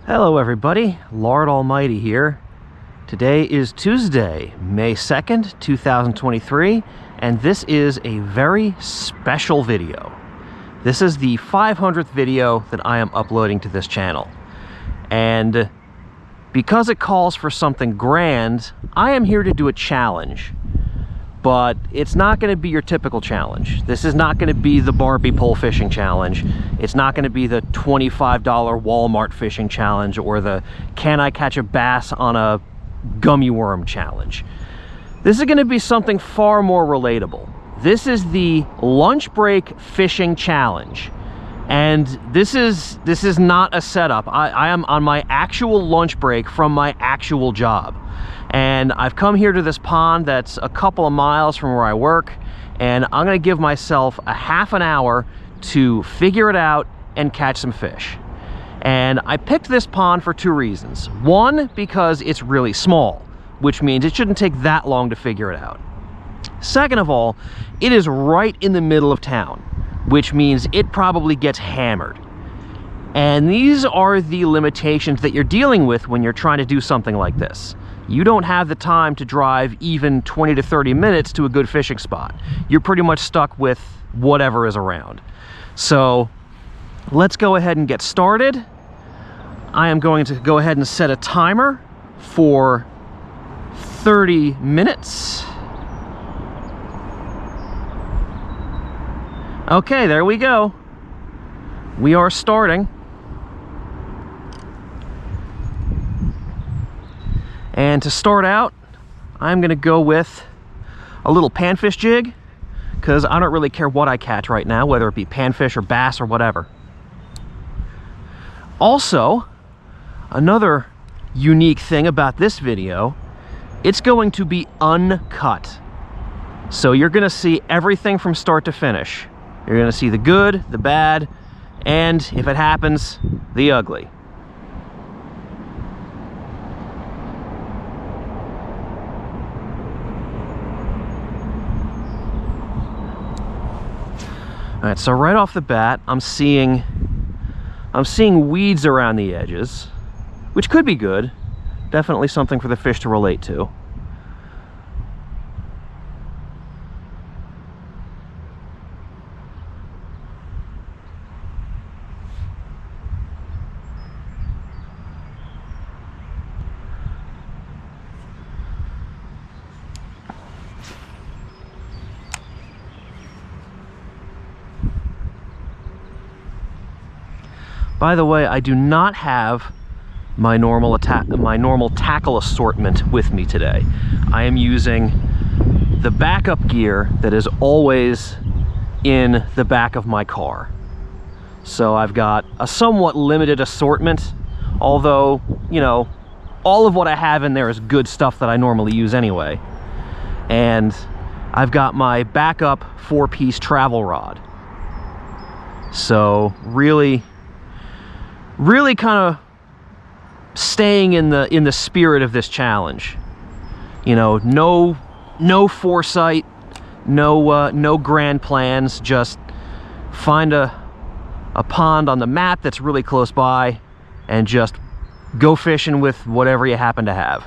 Hello everybody, Lord Almighty here. Today is Tuesday, May 2nd, 2023, and this is a very special video. This is the 500th video that I am uploading to this channel. And because it calls for something grand, I am here to do a challenge. But it's not going to be your typical challenge. This is not going to be the Barbie pole fishing challenge. It's not going to be the $25 Walmart fishing challenge or the can I catch a bass on a gummy worm challenge. This is going to be something far more relatable. This is the lunch break fishing challenge. And this is not a setup. I am on my actual lunch break from my actual job. And I've come here to this pond that's a couple of miles from where I work, and I'm gonna give myself a half an hour to figure it out and catch some fish. And I picked this pond for two reasons. One, because it's really small, which means it shouldn't take that long to figure it out. Second of all, it is right in the middle of town, which means it probably gets hammered. And these are the limitations that you're dealing with when you're trying to do something like this. You don't have the time to drive even 20 to 30 minutes to a good fishing spot. You're pretty much stuck with whatever is around. So let's go ahead and get started. I am going to go ahead and set a timer for 30 minutes. Okay, there we go. We are starting. And to start out, I'm gonna go with a little panfish jig, because I don't really care what I catch right now, whether it be panfish or bass or whatever. Also, another unique thing about this video, it's going to be uncut. So you're gonna see everything from start to finish. You're gonna see the good, the bad, and if it happens, the ugly. All right, so right off the bat, I'm seeing weeds around the edges, which could be good. Definitely something for the fish to relate to. By the way, I do not have my normal tackle assortment with me today. I am using the backup gear that is always in the back of my car. So I've got a somewhat limited assortment, although, you know, all of what I have in there is good stuff that I normally use anyway. And I've got my backup 4-piece travel rod. So really kind of staying in the spirit of this challenge. You know, no foresight, no grand plans, just find a pond on the map that's really close by and just go fishing with whatever you happen to have.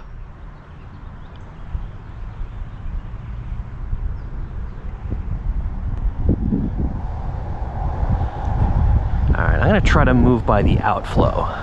All right, I'm gonna try to move by the outflow.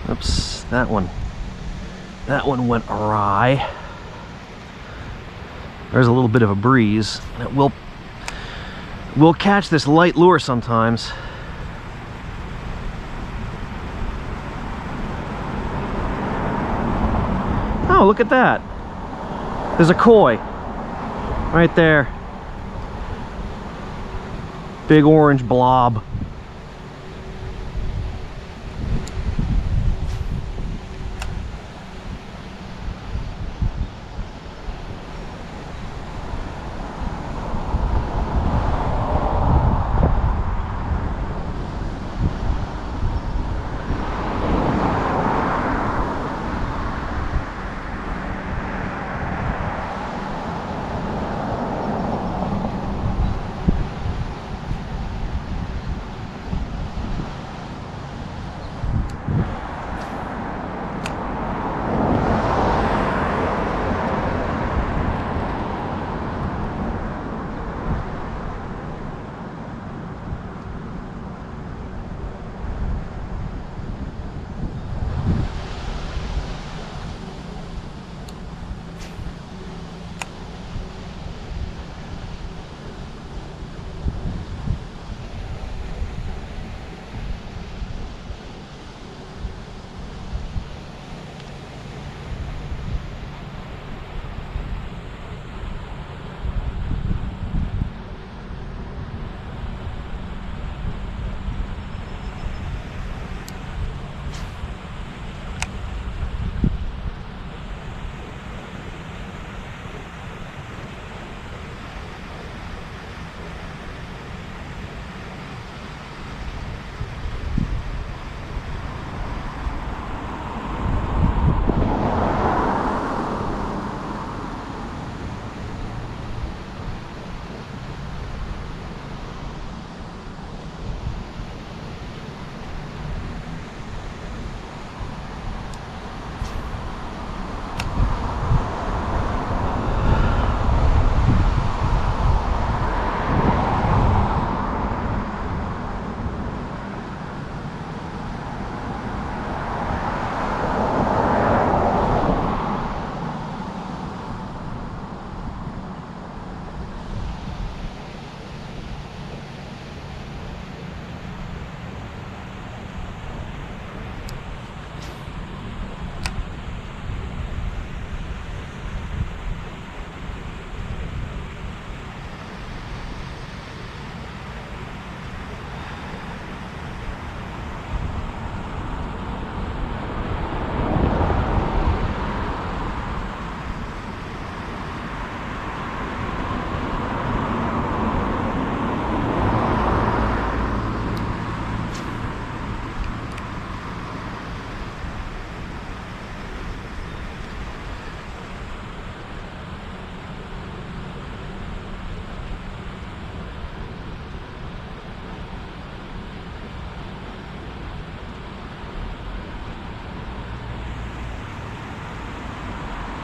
Oops, that one went awry. There's a little bit of a breeze. We'll catch this light lure sometimes. Oh, look at that. There's a koi right there. Big orange blob.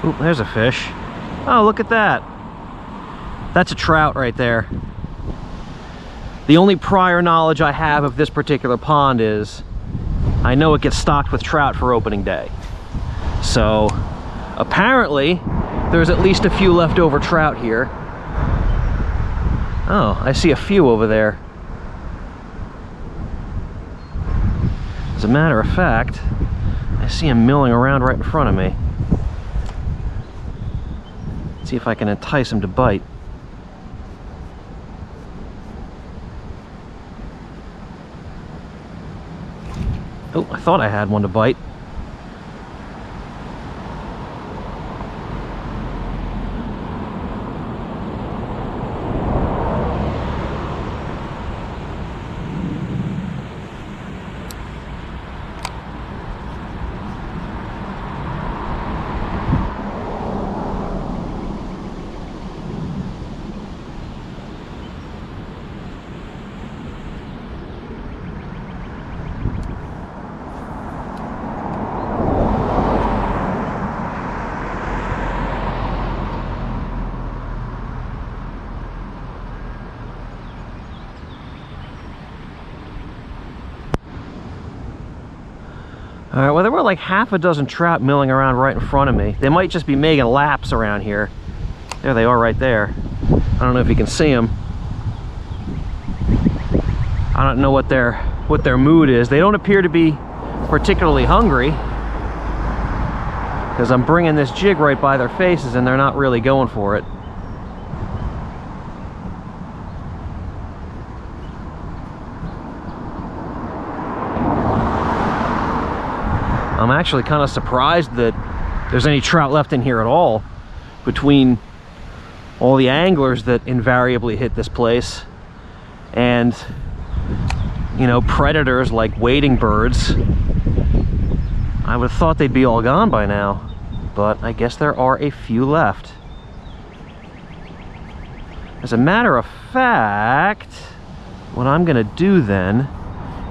Ooh, there's a fish. Oh, look at that. That's a trout right there. The only prior knowledge I have of this particular pond is I know it gets stocked with trout for opening day. So apparently there's at least a few leftover trout here. Oh, I see a few over there. As a matter of fact, I see them milling around right in front of me. See if I can entice him to bite. Oh, I thought I had one to bite. All right, well, there were like half a dozen trout milling around right in front of me. They might just be making laps around here. There they are right there. I don't know if you can see them. I don't know what their mood is. They don't appear to be particularly hungry. because I'm bringing this jig right by their faces and they're not really going for it. I'm actually kind of surprised that there's any trout left in here at all, between all the anglers that invariably hit this place and, you know, predators like wading birds. I would have thought they'd be all gone by now, but I guess there are a few left. As a matter of fact, what I'm gonna do then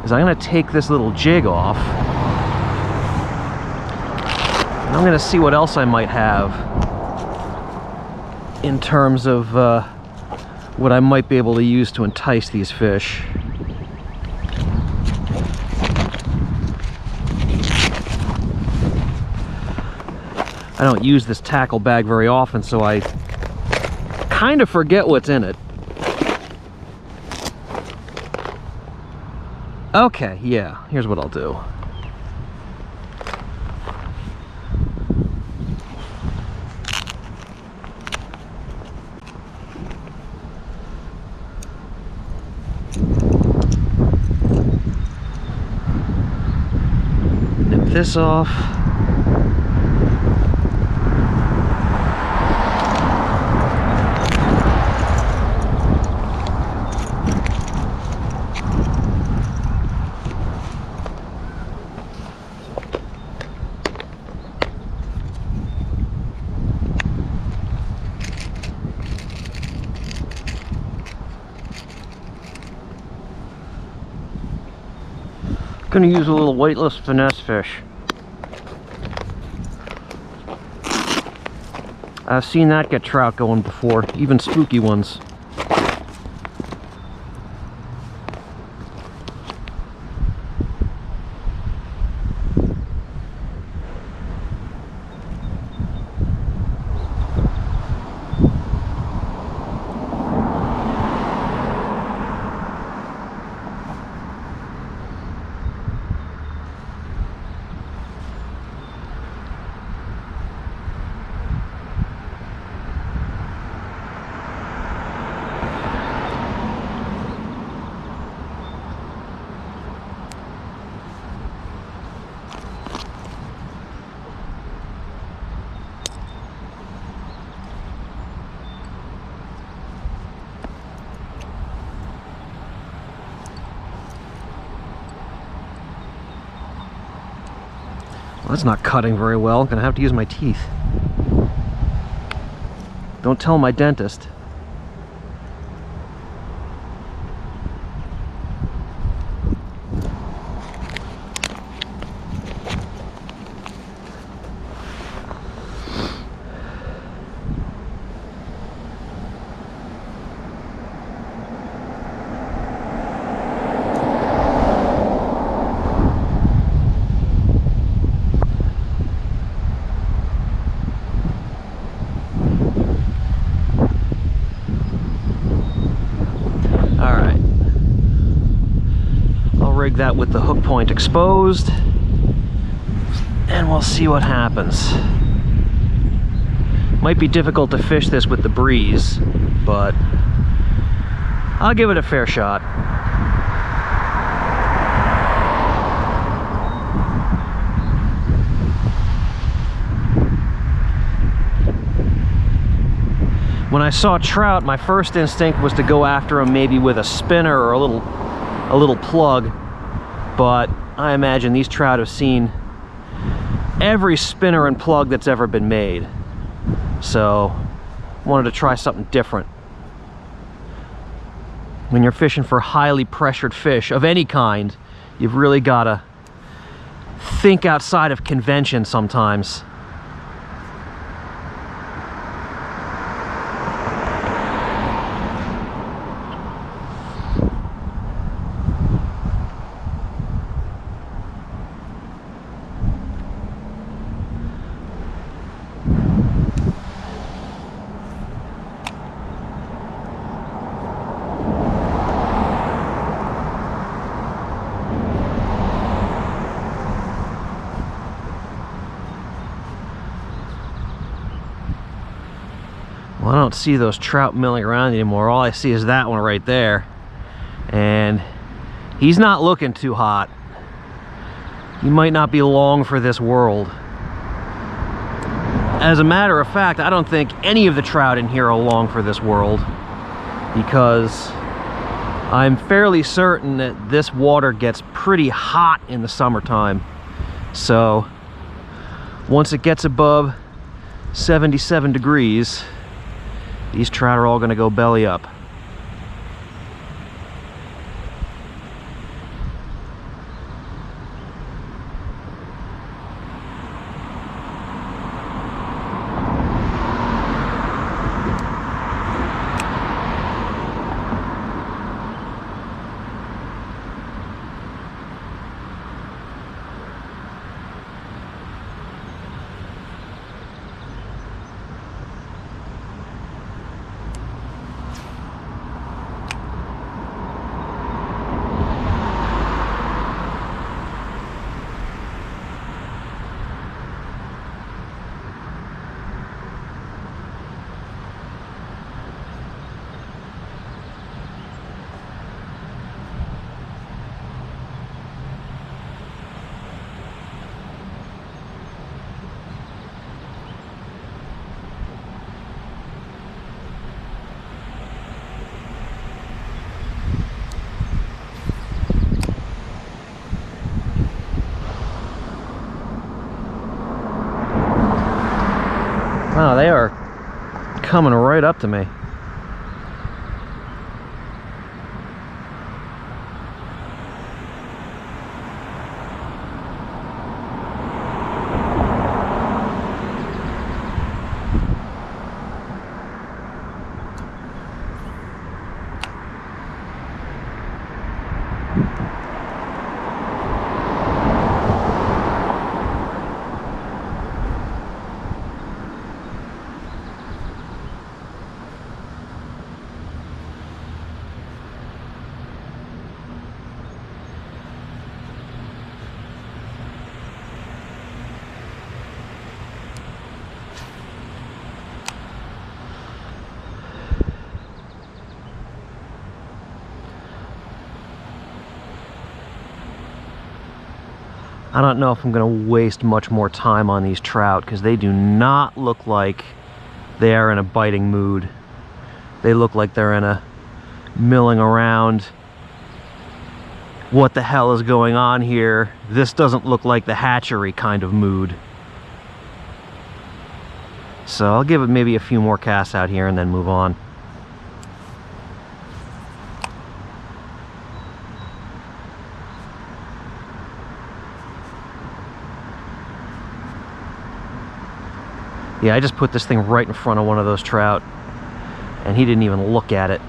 is I'm gonna take this little jig off. I'm gonna see what else I might have in terms of what I might be able to use to entice these fish. I don't use this tackle bag very often, so I kind of forget what's in it. Okay, yeah, here's what I'll do. Nip this off. Gonna use a little weightless finesse fish. I've seen that get trout going before, even spooky ones. Well, that's not cutting very well. I'm gonna have to use my teeth. Don't tell my dentist. Rig that with the hook point exposed, and we'll see what happens. Might be difficult to fish this with the breeze, but I'll give it a fair shot. When I saw trout, my first instinct was to go after them maybe with a spinner or a little plug. But I imagine these trout have seen every spinner and plug that's ever been made. So, wanted to try something different. When you're fishing for highly pressured fish of any kind, you've really got to think outside of convention sometimes. Well, I don't see those trout milling around anymore. All I see is that one right there. And he's not looking too hot. He might not be long for this world. As a matter of fact, I don't think any of the trout in here are long for this world, because I'm fairly certain that this water gets pretty hot in the summertime. So once it gets above 77 degrees, these trout are all going to go belly up. Wow, they are coming right up to me. I don't know if I'm going to waste much more time on these trout, because they do not look like they are in a biting mood. They look like they're in a milling around. What the hell is going on here? This doesn't look like the hatchery kind of mood. So I'll give it maybe a few more casts out here and then move on. Yeah, I just put this thing right in front of one of those trout, and he didn't even look at it.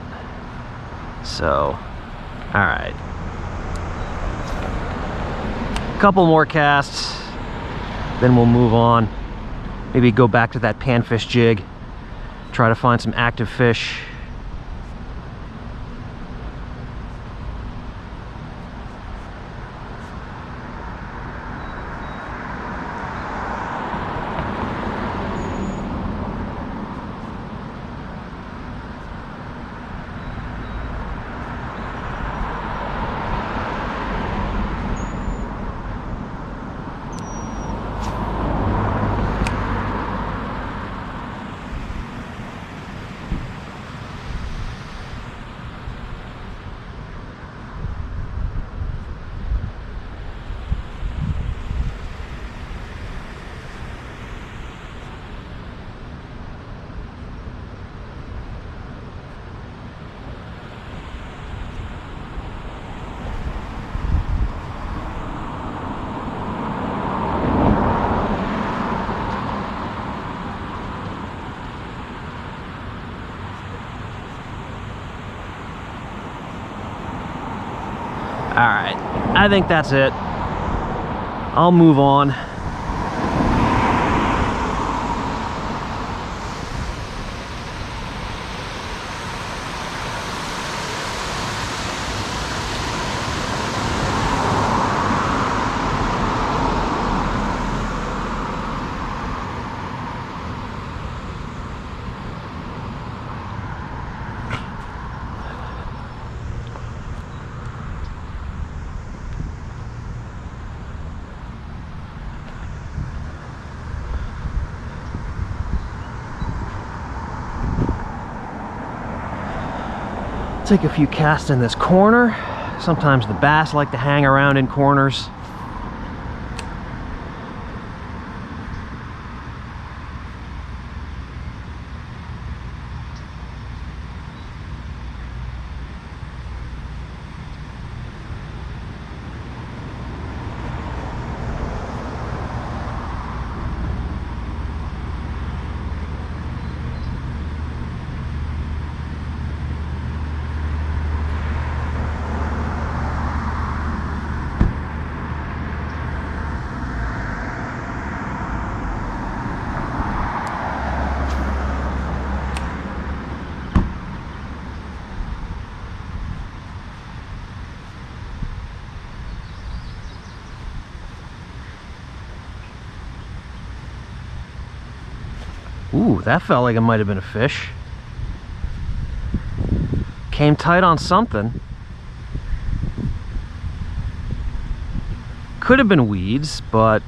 So, all right. Couple more casts, then we'll move on. Maybe go back to that panfish jig, try to find some active fish. All right, I think that's it. I'll move on. Take a few casts in this corner. Sometimes the bass like to hang around in corners. Ooh, that felt like it might have been a fish. Came tight on something. Could have been weeds, but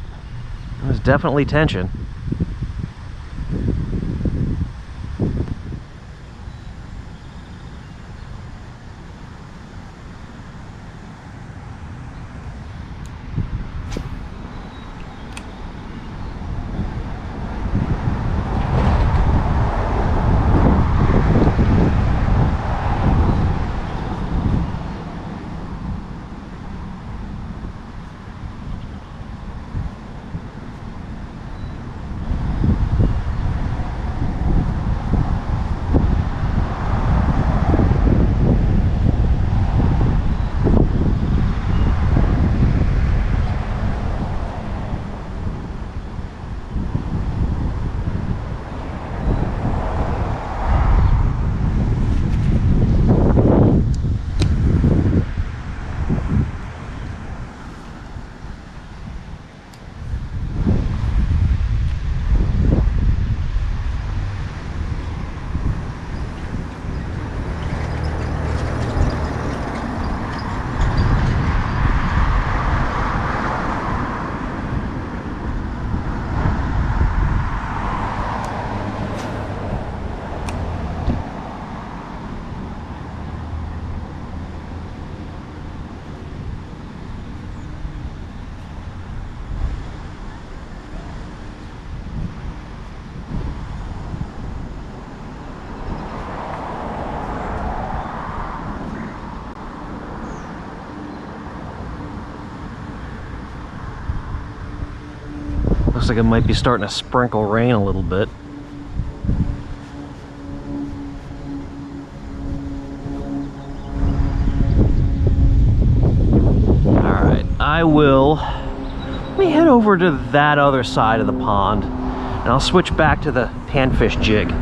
it was definitely tension. Looks like it might be starting to sprinkle rain a little bit. Alright, let me head over to that other side of the pond, and I'll switch back to the panfish jig.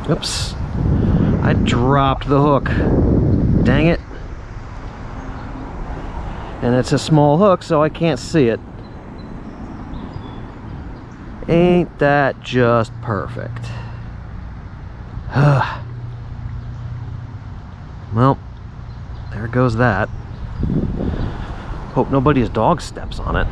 Oops, I dropped the hook. Dang it. And it's a small hook, so I can't see it. Ain't that just perfect? Well, there goes that. Hope nobody's dog steps on it.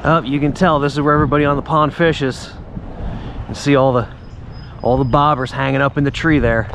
Oh, you can tell this is where everybody on the pond fishes. You can see all the bobbers hanging up in the tree there.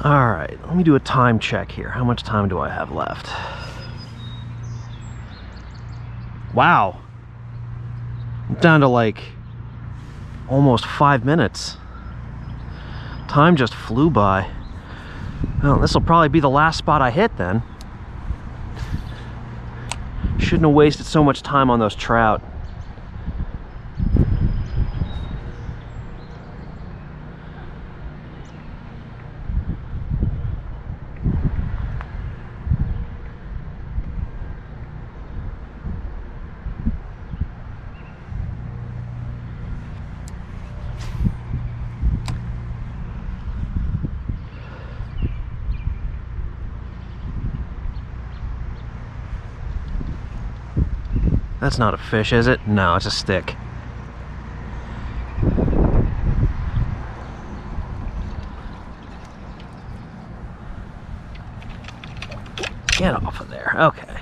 All right, let me do a time check here. How much time do I have left? Wow. I'm down to like almost 5 minutes. Time just flew by. Well, this will probably be the last spot I hit then. Shouldn't have wasted so much time on those trout. That's not a fish, is it? No, it's a stick. Get off of there. Okay.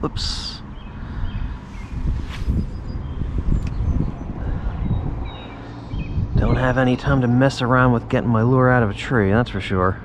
Whoops. Don't have any time to mess around with getting my lure out of a tree, that's for sure.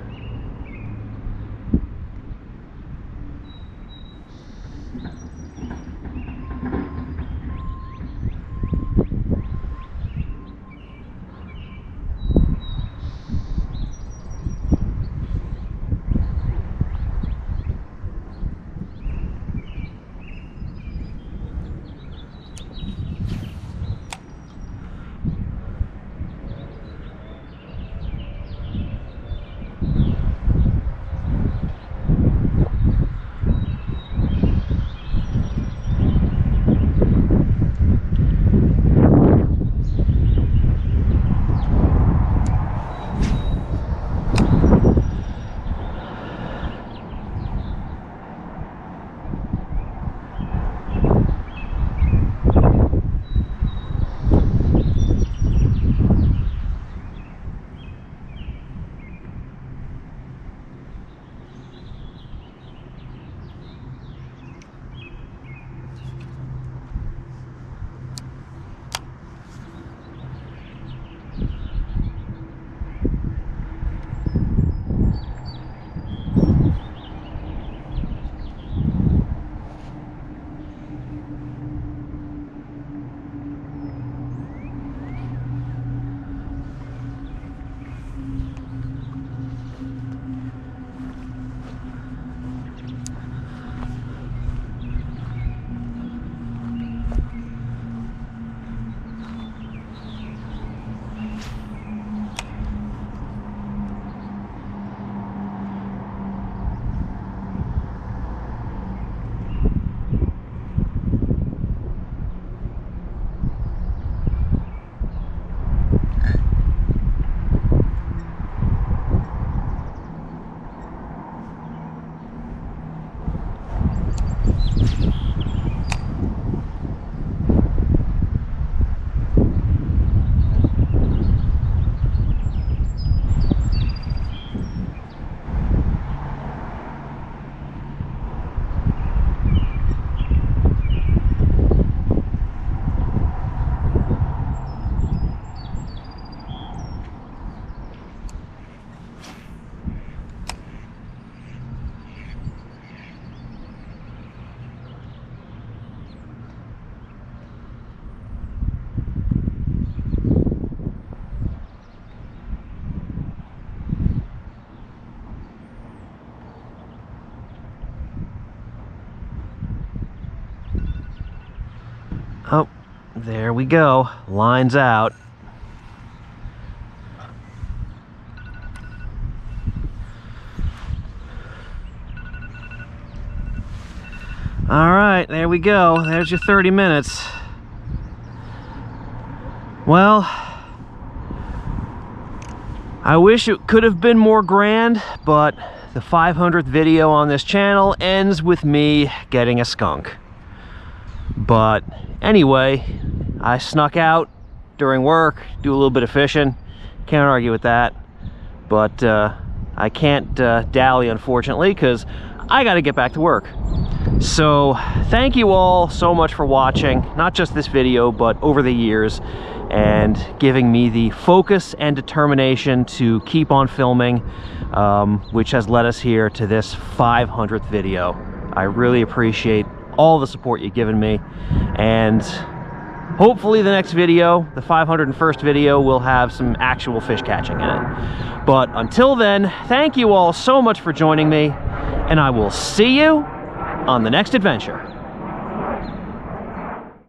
there we go. Lines out. All right, there we go. There's your 30 minutes. Well, I wish it could have been more grand, but the 500th video on this channel ends with me getting a skunk. But anyway, I snuck out during work, do a little bit of fishing. Can't argue with that. But I can't dally, unfortunately, because I got to get back to work. So thank you all so much for watching, not just this video, but over the years, and giving me the focus and determination to keep on filming, which has led us here to this 500th video. I really appreciate all the support you've given me, and hopefully the next video, the 501st video, will have some actual fish catching in it. But until then, thank you all so much for joining me, and I will see you on the next adventure.